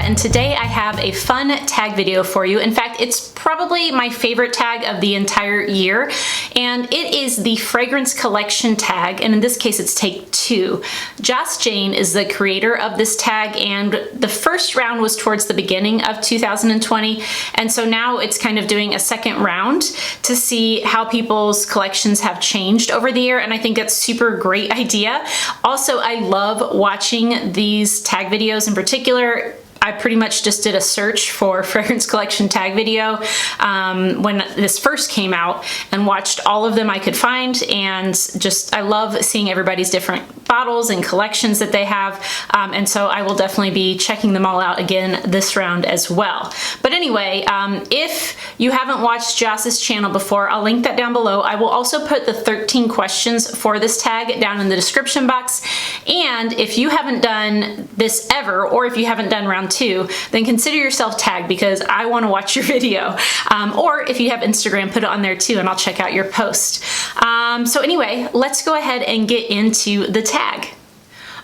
and today I have a fun tag video for you. In fact, it's probably my favorite tag of the entire year, and it is the fragrance collection tag, and in this case it's take 2. Joss Jane is the creator of this tag, and the first round was towards the beginning of 2020, and so now it's kind of doing a second round to see how people's collections have changed over the year, and I think that's a super great idea. Also, I love watching these tag videos in particular. I pretty much just did a search for fragrance collection tag video when this first came out and watched all of them I could find, and just I love seeing everybody's different bottles and collections that they have, and so I will definitely be checking them all out again this round as well. But anyway, if you haven't watched Joss's channel before, I'll link that down below. I will also put the 13 questions for this tag down in the description box, and if you haven't done this ever, or if you haven't done round 2, then consider yourself tagged because I want to watch your video. Or if you have Instagram, put it on there too and I'll check out your post. So anyway, let's go ahead and get into the tag.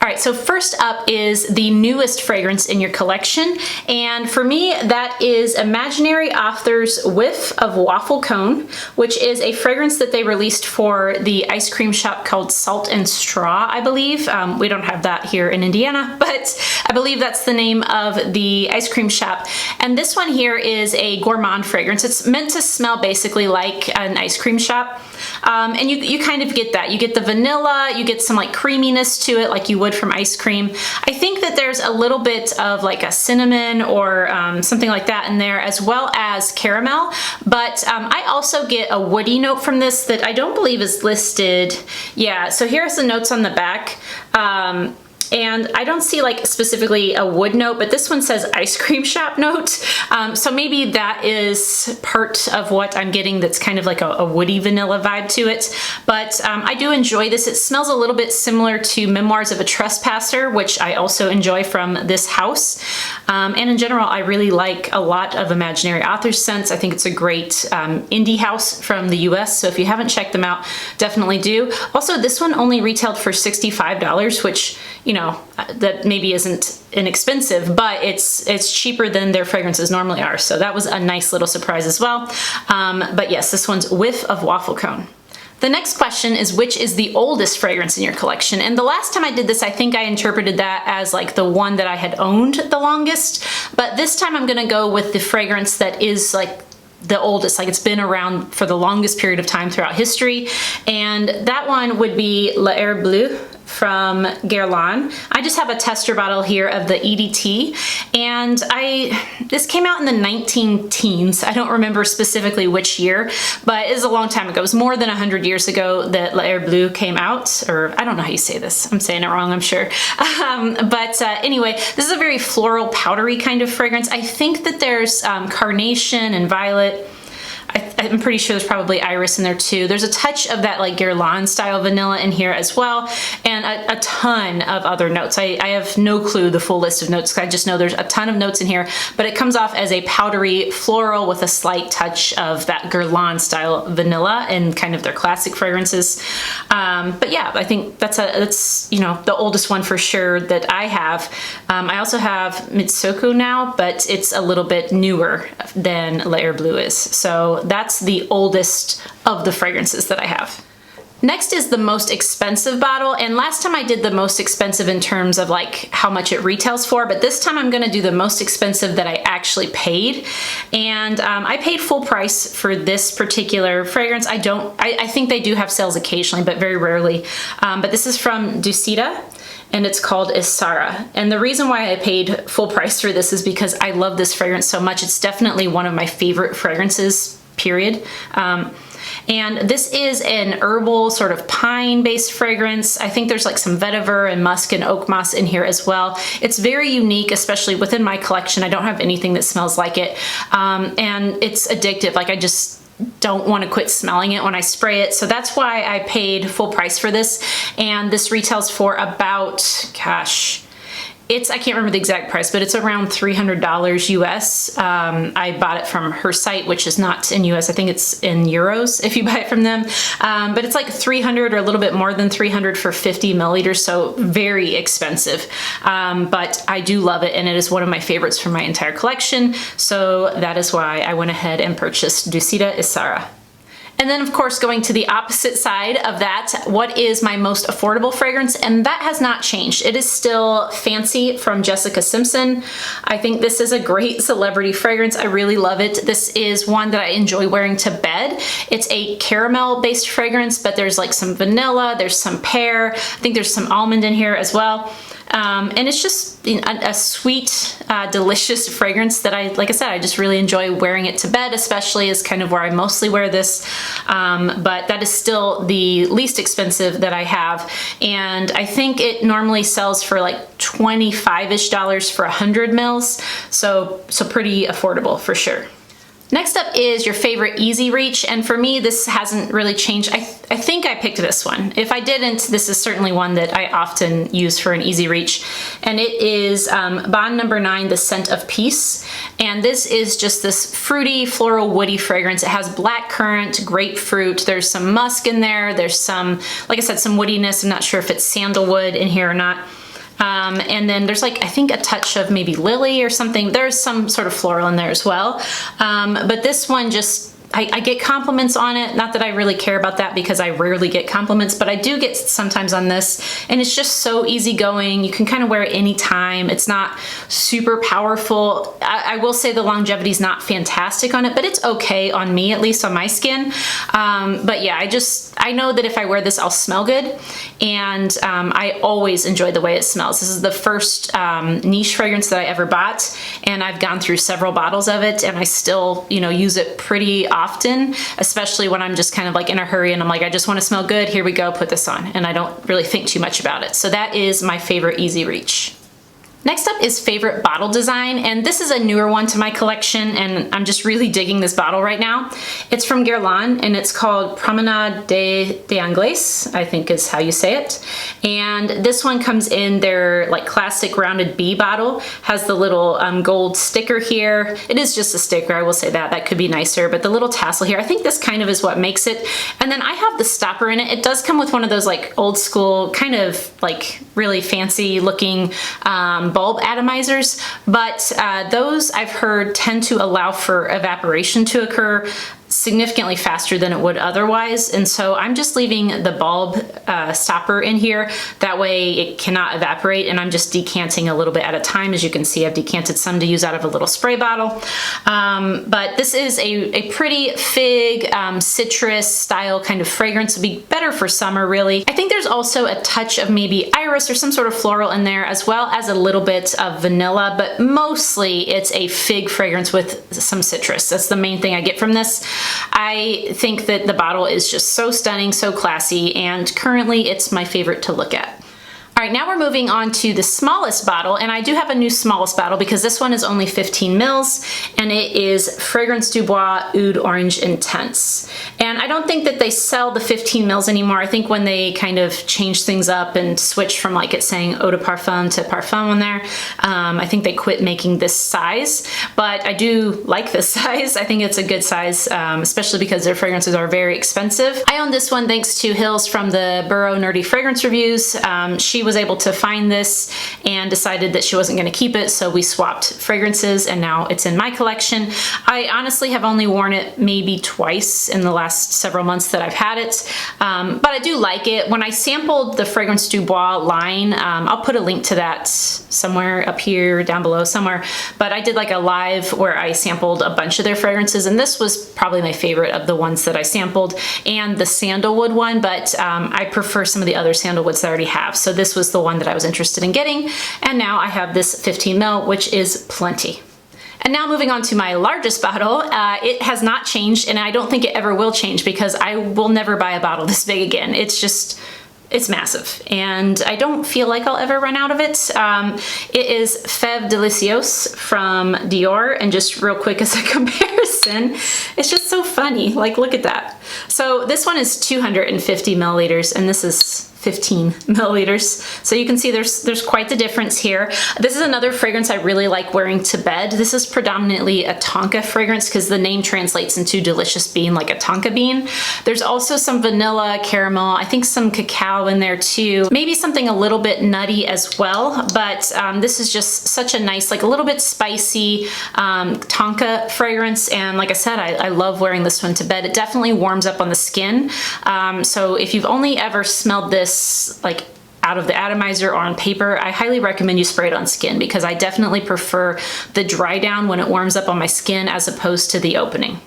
All right, so first up is the newest fragrance in your collection, and for me that is Imaginary Author's Whiff of Waffle Cone, which is a fragrance that they released for the ice cream shop called Salt and Straw, I believe. We don't have that here in Indiana, but I believe that's the name of the ice cream shop. And this one here is a gourmand fragrance. It's meant to smell basically like an ice cream shop, and you kind of get that. You get the vanilla, you get some like creaminess to it like you would from ice cream. I think that there's a little bit of like a cinnamon or something like that in there, as well as caramel, but I also get a woody note from this that I don't believe is listed. Yeah, so here's the notes on the back. And I don't see like specifically a wood note, but this one says ice cream shop note. So maybe that is part of what I'm getting, that's kind of like a woody vanilla vibe to it. But I do enjoy this. It smells a little bit similar to Memoirs of a Trespasser, which I also enjoy from this house. And in general, I really like a lot of Imaginary Authors scents. I think it's a great indie house from the US. So if you haven't checked them out, definitely do. Also, this one only retailed for $65, which, you know, that maybe isn't inexpensive, but it's cheaper than their fragrances normally are. So that was a nice little surprise as well. But yes, this one's Whiff of Waffle Cone. The next question is, which is the oldest fragrance in your collection? And the last time I did this, I think I interpreted that as like the one that I had owned the longest, but this time I'm gonna go with the fragrance that is like the oldest, like it's been around for the longest period of time throughout history, and that one would be L'Air Bleu from Guerlain. I just have a tester bottle here of the EDT, and this came out in the 19-teens. I don't remember specifically which year, but it was a long time ago. It was more than 100 years ago that L'Air Bleu came out, or I don't know how you say this. I'm saying it wrong, I'm sure. Anyway, this is a very floral, powdery kind of fragrance. I think that there's carnation and violet. I'm pretty sure there's probably iris in there too. There's a touch of that like Guerlain style vanilla in here as well, and a ton of other notes. I have no clue the full list of notes. I just know there's a ton of notes in here, but it comes off as a powdery floral with a slight touch of that Guerlain style vanilla and kind of their classic fragrances. But yeah, I think that's you know, the oldest one for sure that I have. I also have Mitsoko now, but it's a little bit newer than L'Air Bleu is. So that's the oldest of the fragrances that I have. Next is the most expensive bottle, and last time I did the most expensive in terms of like how much it retails for, but this time I'm gonna do the most expensive that I actually paid. And I paid full price for this particular fragrance. I think they do have sales occasionally, but very rarely. But this is from Ducita, and it's called Isara. And the reason why I paid full price for this is because I love this fragrance so much. It's definitely one of my favorite fragrances, period. And this is an herbal sort of pine-based fragrance. I think there's like some vetiver and musk and oak moss in here as well. It's very unique, especially within my collection. I don't have anything that smells like it. And it's addictive. Like I just don't want to quit smelling it when I spray it. So that's why I paid full price for this. And this retails for about, gosh, I can't remember the exact price, but it's around $300 US. I bought it from her site, which is not in US. I think it's in euros if you buy it from them. But it's like 300 or a little bit more than 300 for 50 milliliters, so very expensive. But I do love it, and it is one of my favorites from my entire collection. So that is why I went ahead and purchased Dusita Isara. And then of course, going to the opposite side of that, what is my most affordable fragrance? And that has not changed. It is still Fancy from Jessica Simpson. I think this is a great celebrity fragrance. I really love it. This is one that I enjoy wearing to bed. It's a caramel based fragrance, but there's like some vanilla, there's some pear, I think there's some almond in here as well. And it's just a sweet, delicious fragrance that like I said, I just really enjoy wearing it to bed, especially is kind of where I mostly wear this. But that is still the least expensive that I have. And I think it normally sells for like $25-ish for 100 mils. So pretty affordable for sure. Next up is your favorite Easy Reach, and for me this hasn't really changed. I think I picked this one. If I didn't, this is certainly one that I often use for an Easy Reach, and it is Bond No. 9, The Scent of Peace. And this is just this fruity, floral, woody fragrance. It has blackcurrant, grapefruit, there's some musk in there, there's some, like I said, some woodiness. I'm not sure if it's sandalwood in here or not. And then there's like, I think a touch of maybe lily or something. There's some sort of floral in there as well. But this one just, I get compliments on it. Not that I really care about that because I rarely get compliments, but I do get sometimes on this, and it's just so easygoing. You can kind of wear it anytime. It's not super powerful. I will say the longevity is not fantastic on it, but it's okay on me, at least on my skin. But yeah, I know that if I wear this, I'll smell good, and I always enjoy the way it smells. This is the first niche fragrance that I ever bought, and I've gone through several bottles of it, and I still, use it pretty often, especially when I'm just kind of like in a hurry and I'm like, I just want to smell good. Here we go, put this on. And I don't really think too much about it. So that is my favorite Easy Reach. Next up is favorite bottle design, and this is a newer one to my collection, and I'm just really digging this bottle right now. It's from Guerlain, and it's called Promenade d'Anglais, I think is how you say it. And this one comes in their like classic rounded B bottle, has the little gold sticker here. It is just a sticker, I will say that. That could be nicer, but the little tassel here, I think this kind of is what makes it. And then I have the stopper in it. It does come with one of those like old school, kind of like really fancy looking bulb atomizers, but those I've heard tend to allow for evaporation to occur significantly faster than it would otherwise, and so I'm just leaving the bulb stopper in here. That way it cannot evaporate, and I'm just decanting a little bit at a time. As you can see, I've decanted some to use out of a little spray bottle. But this is a pretty fig, citrus style kind of fragrance. Would be better for summer, really. I think there's also a touch of maybe iris or some sort of floral in there, as well as a little bit of vanilla, but mostly it's a fig fragrance with some citrus. That's the main thing I get from this. I think that the bottle is just so stunning, so classy, and currently it's my favorite to look at. All right, now we're moving on to the smallest bottle, and I do have a new smallest bottle because this one is only 15 mils, and it is Fragrance du Bois Oud Orange Intense. And I don't think that they sell the 15 mils anymore. I think when they kind of changed things up and switched from like it saying Eau de Parfum to Parfum on there, I think they quit making this size, but I do like this size. I think it's a good size, especially because their fragrances are very expensive. I own this one thanks to Hills from the Burrow Nerdy Fragrance Reviews. She was able to find this and decided that she wasn't going to keep it, so we swapped fragrances, and now it's in my collection. I honestly have only worn it maybe twice in the last several months that I've had it, but I do like it. When I sampled the Fragrance du Bois line, I'll put a link to that somewhere up here, down below, somewhere, but I did like a live where I sampled a bunch of their fragrances, and this was probably my favorite of the ones that I sampled, and the sandalwood one, but I prefer some of the other sandalwoods that I already have, so this was the one that I was interested in getting, and now I have this 15 ml, which is plenty. And now moving on to my largest bottle, it has not changed, and I don't think it ever will change because I will never buy a bottle this big again. It's massive, and I don't feel like I'll ever run out of it. It is Fève Délicieuse from Dior, and just real quick as a comparison, it's just so funny. Like, look at that. So this one is 250 milliliters, and this is 15 milliliters. So you can see there's quite the difference here. This is another fragrance I really like wearing to bed. This is predominantly a tonka fragrance because the name translates into delicious bean, like a tonka bean. There's also some vanilla, caramel, I think some cacao in there too. Maybe something a little bit nutty as well, but this is just such a nice, like a little bit spicy tonka fragrance. And like I said, I love wearing this one to bed. It definitely warms up on the skin. So if you've only ever smelled this like out of the atomizer or on paper, I highly recommend you spray it on skin because I definitely prefer the dry down when it warms up on my skin as opposed to the opening.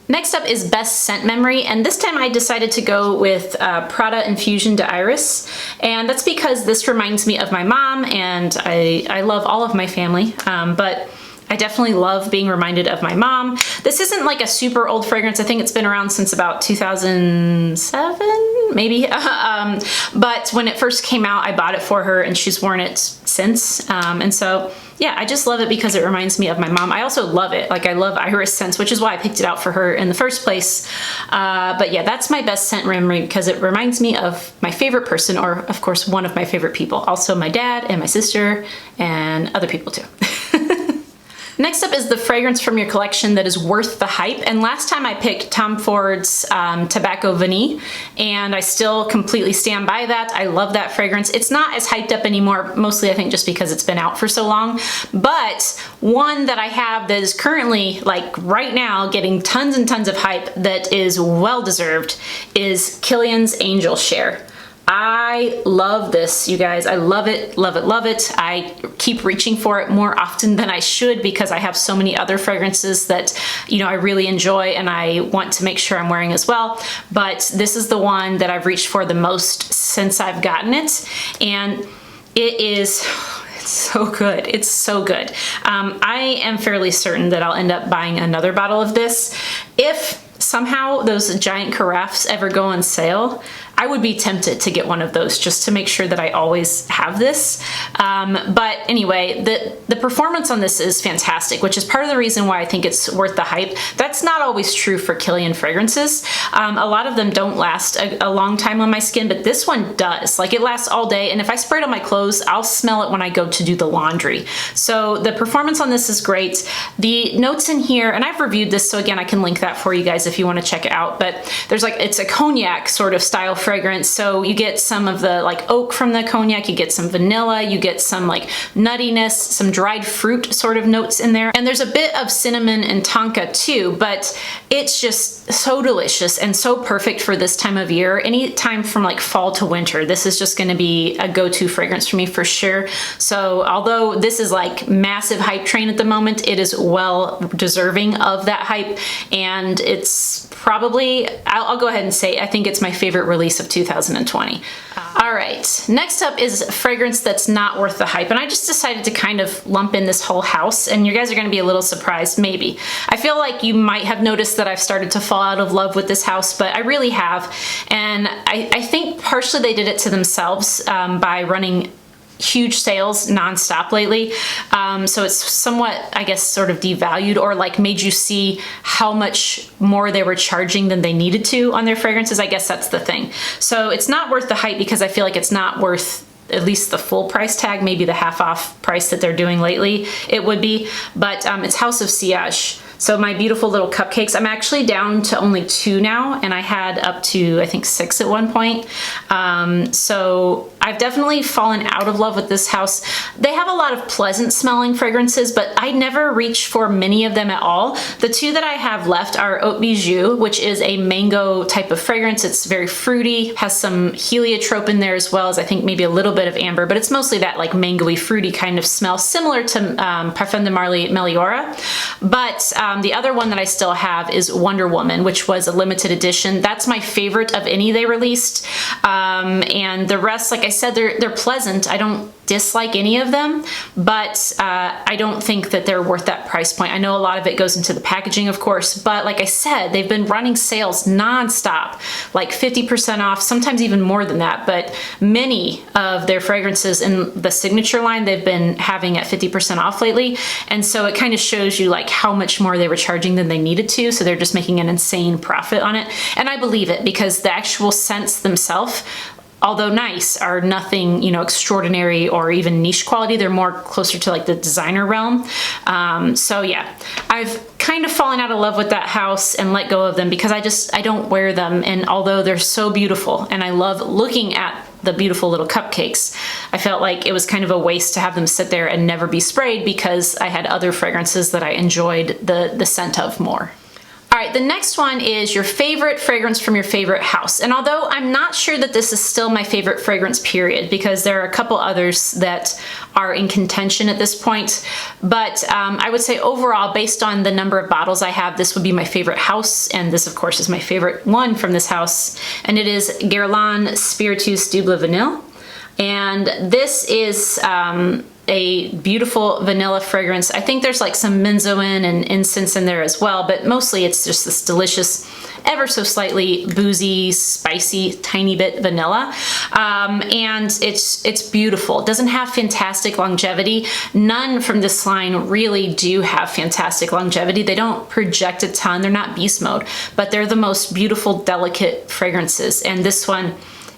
Next up is best scent memory, and this time I decided to go with Prada Infusion de Iris, and that's because this reminds me of my mom, and I love all of my family, but I definitely love being reminded of my mom. This isn't like a super old fragrance. I think it's been around since about 2007, maybe. But when it first came out, I bought it for her and she's worn it since. And so, yeah, I just love it because it reminds me of my mom. I also love it. Like I love iris scents, which is why I picked it out for her in the first place. But yeah, that's my best scent memory because it reminds me of my favorite person, or of course, one of my favorite people. Also my dad and my sister and other people too. Next up is the fragrance from your collection that is worth the hype. And last time I picked Tom Ford's Tobacco Vanille, and I still completely stand by that. I love that fragrance. It's not as hyped up anymore, mostly I think just because it's been out for so long. But one that I have that is currently, like right now, getting tons and tons of hype that is well-deserved is Kilian's Angel Share. I love this, you guys. I love it, love it, love it. I keep reaching for it more often than I should because I have so many other fragrances that, you know, I really enjoy and I want to make sure I'm wearing as well. But this is the one that I've reached for the most since I've gotten it. And it is, it's so good. It's so good. I am fairly certain that I'll end up buying another bottle of this. If somehow those giant carafes ever go on sale, I would be tempted to get one of those just to make sure that I always have this. But anyway, the performance on this is fantastic, which is part of the reason why I think it's worth the hype. That's not always true for Kilian fragrances. A lot of them don't last a long time on my skin, but this one does. Like it lasts all day, and if I spray it on my clothes, I'll smell it when I go to do the laundry. So the performance on this is great. The notes in here, and I've reviewed this, so again, I can link that for you guys if you want to check it out, but there's like, it's a cognac sort of style fragrance. So you get some of the like oak from the cognac, you get some vanilla, you get some like nuttiness, some dried fruit sort of notes in there. And there's a bit of cinnamon and tonka too, but it's just so delicious and so perfect for this time of year. Any time from like fall to winter, this is just gonna be a go-to fragrance for me for sure. So although this is like massive hype train at the moment, it is well deserving of that hype. And it's probably, I'll go ahead and say, I think it's my favorite release of 2020. All right, next up is a fragrance that's not worth the hype. And I just decided to kind of lump in this whole house, and you guys are gonna be a little surprised, maybe. I feel like you might have noticed that I've started to fall out of love with this house, but I really have. And I think partially they did it to themselves by running huge sales nonstop lately. So it's somewhat, I guess, sort of devalued or like made you see how much more they were charging than they needed to on their fragrances. I guess that's the thing. So it's not worth the hype because I feel like it's not worth at least the full price tag, maybe the half off price that they're doing lately, it would be. But it's House of Sillage. So my beautiful little cupcakes, I'm actually down to only 2 now, and I had up to, I think, 6 at one point. So I've definitely fallen out of love with this house. They have a lot of pleasant smelling fragrances, but I never reach for many of them at all. The 2 that I have left are Haute Bijou, which is a mango type of fragrance. It's very fruity, has some heliotrope in there as well as I think maybe a little bit of amber, but it's mostly that like mango-y, fruity kind of smell, similar to Parfum de Marly Meliora. But the other one that I still have is Wonder Woman, which was a limited edition. That's my favorite of any they released. And the rest, like I said, they're pleasant. I don't dislike any of them, but I don't think that they're worth that price point. I know a lot of it goes into the packaging, of course, but like I said, they've been running sales nonstop, like 50% off, sometimes even more than that, but many of their fragrances in the signature line they've been having at 50% off lately, and so it kind of shows you like how much more they were charging than they needed to, so they're just making an insane profit on it. And I believe it because the actual scents themselves although nice, are nothing, you know, extraordinary or even niche quality. They're more closer to like the designer realm. So yeah, I've kind of fallen out of love with that house and let go of them because I don't wear them. And although they're so beautiful and I love looking at the beautiful little cupcakes, I felt like it was kind of a waste to have them sit there and never be sprayed because I had other fragrances that I enjoyed the scent of more. All right, the next one is your favorite fragrance from your favorite house. And although I'm not sure that this is still my favorite fragrance period, because there are a couple others that are in contention at this point, but I would say overall, based on the number of bottles I have, this would be my favorite house. And this, of course, is my favorite one from this house. And it is Guerlain Spiritus Double Vanille. And this is a beautiful vanilla fragrance. I think there's like some benzoin and incense in there as well, but mostly it's just this delicious, ever so slightly boozy, spicy, tiny bit vanilla. And it's beautiful. It doesn't have fantastic longevity. None from this line really do have fantastic longevity. They don't project a ton. They're not beast mode, but they're the most beautiful, delicate fragrances. And this one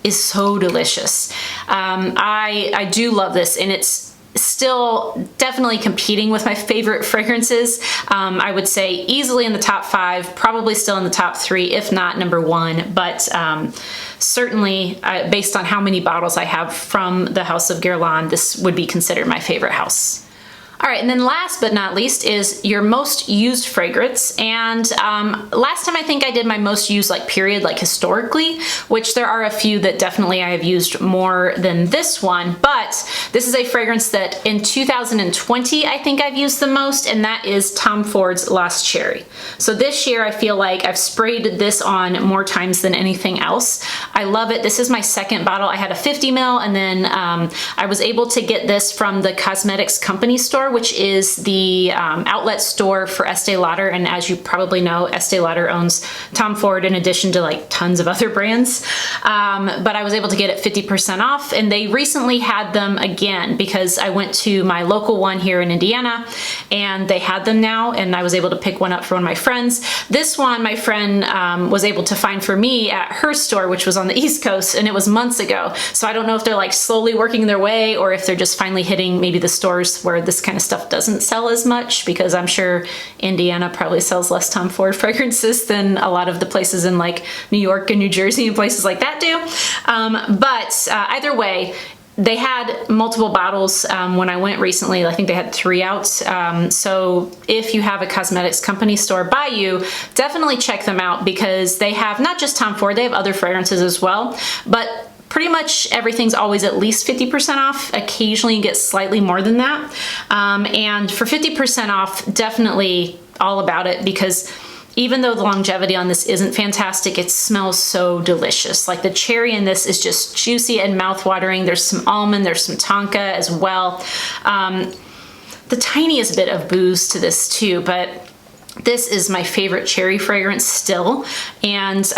is so delicious. I do love this, and it's still definitely competing with my favorite fragrances. I would say easily in the top 5, probably still in the top 3, if not number 1, but certainly based on how many bottles I have from the House of Guerlain, this would be considered my favorite house. All right, and then last but not least is your most used fragrance. And last time I think I did my most used like period, like historically, which there are a few that definitely I have used more than this one, but this is a fragrance that in 2020 I think I've used the most, and that is Tom Ford's Lost Cherry. So this year I feel like I've sprayed this on more times than anything else. I love it. This is my second bottle. I had a 50 ml, and then I was able to get this from the Cosmetics Company store, which is the outlet store for Estee Lauder. And as you probably know, Estee Lauder owns Tom Ford in addition to like tons of other brands. But I was able to get it 50% off, and they recently had them again because I went to my local one here in Indiana and they had them now, and I was able to pick one up for one of my friends. This one my friend was able to find for me at her store, which was on the East Coast, and it was months ago. So I don't know if they're like slowly working their way or if they're just finally hitting maybe the stores where this kind of stuff doesn't sell as much, because I'm sure Indiana probably sells less Tom Ford fragrances than a lot of the places in like New York and New Jersey and places like that do. But either way, they had multiple bottles when I went recently. I think they had 3 out. So if you have a Cosmetics Company store by you, definitely check them out, because they have not just Tom Ford, they have other fragrances as well, but pretty much everything's always at least 50% off. Occasionally you get slightly more than that. And for 50% off, definitely all about it, because even though the longevity on this isn't fantastic, it smells so delicious. Like the cherry in this is just juicy and mouth-watering. There's some almond, there's some tonka as well. The tiniest bit of booze to this too, but this is my favorite cherry fragrance still. And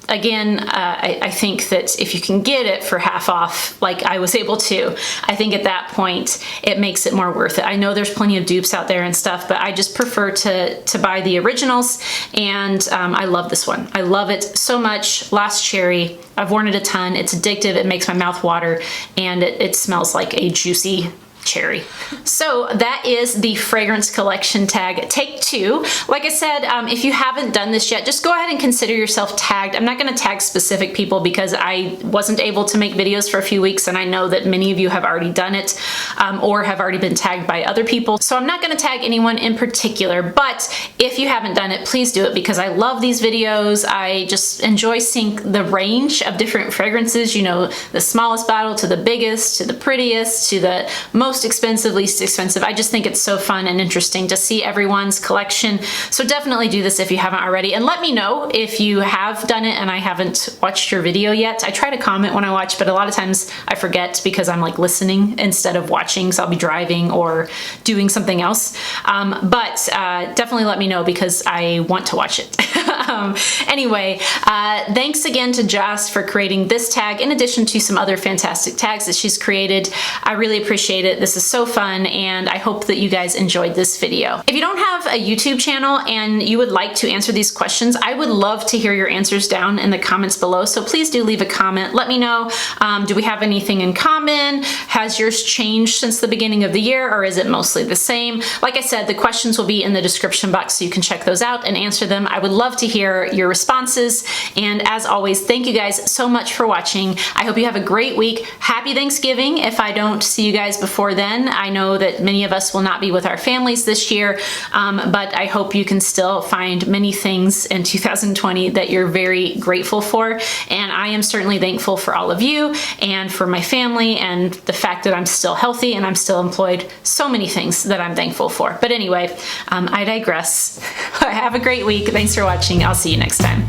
again, I think that if you can get it for half off, like I was able to, I think at that point it makes it more worth it. I know there's plenty of dupes out there and stuff, but I just prefer to buy the originals, and I love this one. I love it so much. Lost Cherry, I've worn it a ton. It's addictive, it makes my mouth water, and it smells like a juicy cherry. So that is the fragrance collection tag take 2. Like I said, if you haven't done this yet, just go ahead and consider yourself tagged. I'm not going to tag specific people because I wasn't able to make videos for a few weeks, and I know that many of you have already done it or have already been tagged by other people. So I'm not going to tag anyone in particular, but if you haven't done it, please do it, because I love these videos. I just enjoy seeing the range of different fragrances, you know, the smallest bottle to the biggest, to the prettiest, to the most expensive, least expensive. I just think it's so fun and interesting to see everyone's collection. So definitely do this if you haven't already, and let me know if you have done it and I haven't watched your video yet. I try to comment when I watch, but a lot of times I forget because I'm like listening instead of watching, so I'll be driving or doing something else. But definitely let me know, because I want to watch it. Anyway, thanks again to Joss for creating this tag in addition to some other fantastic tags that she's created. I really appreciate it. This is so fun, and I hope that you guys enjoyed this video. If you don't have a YouTube channel and you would like to answer these questions, I would love to hear your answers down in the comments below, so please do leave a comment. Let me know, do we have anything in common? Has yours changed since the beginning of the year, or is it mostly the same? Like I said, the questions will be in the description box so you can check those out and answer them. I would love to hear your responses, and as always, thank you guys so much for watching. I hope you have a great week. Happy Thanksgiving if I don't see you guys before then. I know that many of us will not be with our families this year, but I hope you can still find many things in 2020 that you're very grateful for, and I am certainly thankful for all of you and for my family and the fact that I'm still healthy and I'm still employed. So many things that I'm thankful for. But anyway, I digress. Have a great week. Thanks for watching. I'll see you next time.